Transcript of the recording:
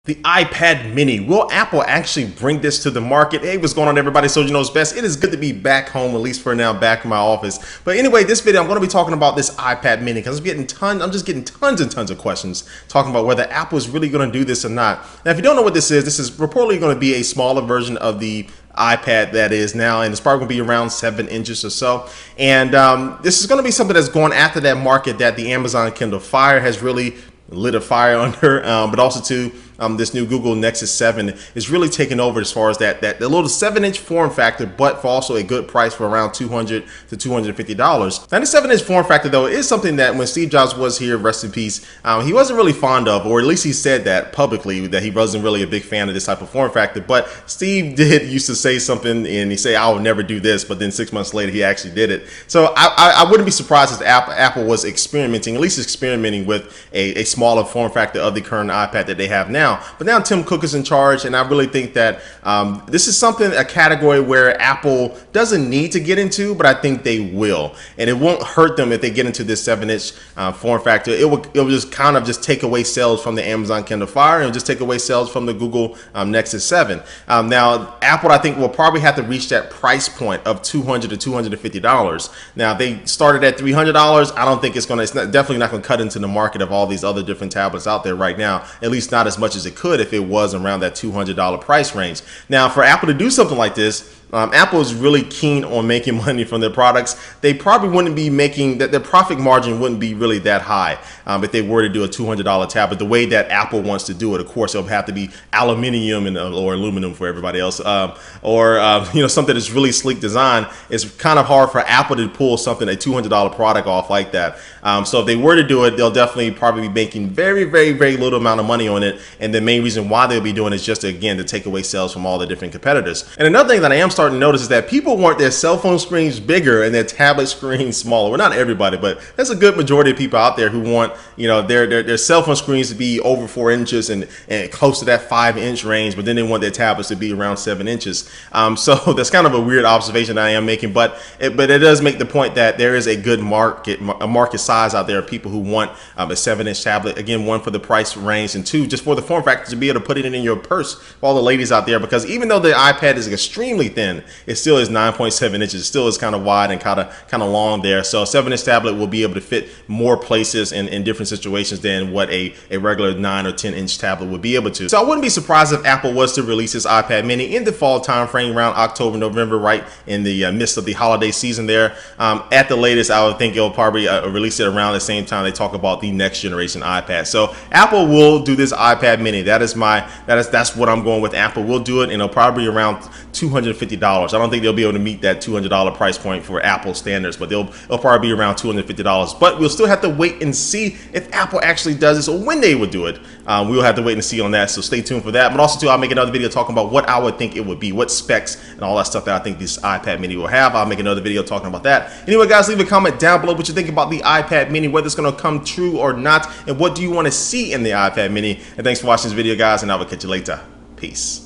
The iPad mini. Will Apple actually bring this to the market? Hey, what's going on, everybody? Soldier Knows Best. It is good to be back home, at least for now, back in my office. But anyway, this video, I'm going to be talking about this iPad mini because I'm just getting tons and tons of questions talking about whether Apple is really going to do this or not. Now, if you don't know what this is reportedly going to be a smaller version of the iPad that is now, and it's probably going to be around 7 inches or so. And this is going to be something that's going after that market that the Amazon Kindle Fire has really lit a fire under, but also to this new Google Nexus 7 is really taking over as far as that the little 7-inch form factor, but for also a good price for around $200 to $250. Now, the 7-inch form factor, though, is something that when Steve Jobs was here, rest in peace, he wasn't really fond of, or at least he said that publicly, that he wasn't really a big fan of this type of form factor. But Steve did used to say something, and he say, "I will never do this," but then 6 months later, he actually did it. So I wouldn't be surprised if Apple was experimenting, at least experimenting with a smaller form factor of the current iPad that they have now. But now Tim Cook is in charge, and I really think that this is a category where Apple doesn't need to get into, but I think they will. And it won't hurt them if they get into this 7-inch form factor. It will just kind of just take away sales from the Amazon Kindle Fire, and just take away sales from the Google Nexus 7. Now, Apple, I think, will probably have to reach that price point of $200 to $250. Now, they started at $300. I don't think it's definitely not going to cut into the market of all these other different tablets out there right now, at least not as much as it could if it was around that $200 price range. Now, for Apple to do something like this, Apple is really keen on making money from their products. They probably wouldn't be making that, their profit margin wouldn't be really that high if they were to do a $200 tablet. The way that Apple wants to do it, of course, it'll have to be aluminium or aluminum for everybody else, or something that's really sleek design. It's kind of hard for Apple to pull a $200 product off like that. So if they were to do it, they'll definitely probably be making very, very, very little amount of money on it. And the main reason why they'll be doing it is just again to take away sales from all the different competitors. And another thing that I am starting to notice is that people want their cell phone screens bigger and their tablet screens smaller. Well, not everybody, but there's a good majority of people out there who want their cell phone screens to be over 4 inches and close to that 5-inch range, but then they want their tablets to be around 7 inches. So that's kind of a weird observation that I am making, but it does make the point that there is a good market size out there of people who want a 7-inch tablet. Again, one, for the price range, and two, just for the form factor to be able to put it in your purse for all the ladies out there, because even though the iPad is extremely thin, it still is 9.7 inches. It still is kind of wide and kind of long there. So a 7-inch tablet will be able to fit more places in different situations than what a regular 9 or 10-inch tablet would be able to. So I wouldn't be surprised if Apple was to release this iPad mini in the fall time frame, around October, November, right in the midst of the holiday season there. At the latest, I would think it'll probably release it around the same time they talk about the next generation iPad. So Apple will do this iPad mini. That's what I'm going with. Apple will do it, and it'll probably be around $250. I don't think they'll be able to meet that $200 price point for Apple standards, but it'll probably be around $250. But we'll still have to wait and see if Apple actually does this or when they would do it. We'll have to wait and see on that, so stay tuned for that. But also, too, I'll make another video talking about what I would think it would be, what specs and all that stuff that I think this iPad mini will have. I'll make another video talking about that. Anyway, guys, leave a comment down below what you think about the iPad mini, whether it's going to come true or not, and what do you want to see in the iPad mini. And thanks for watching this video, guys, and I will catch you later. Peace.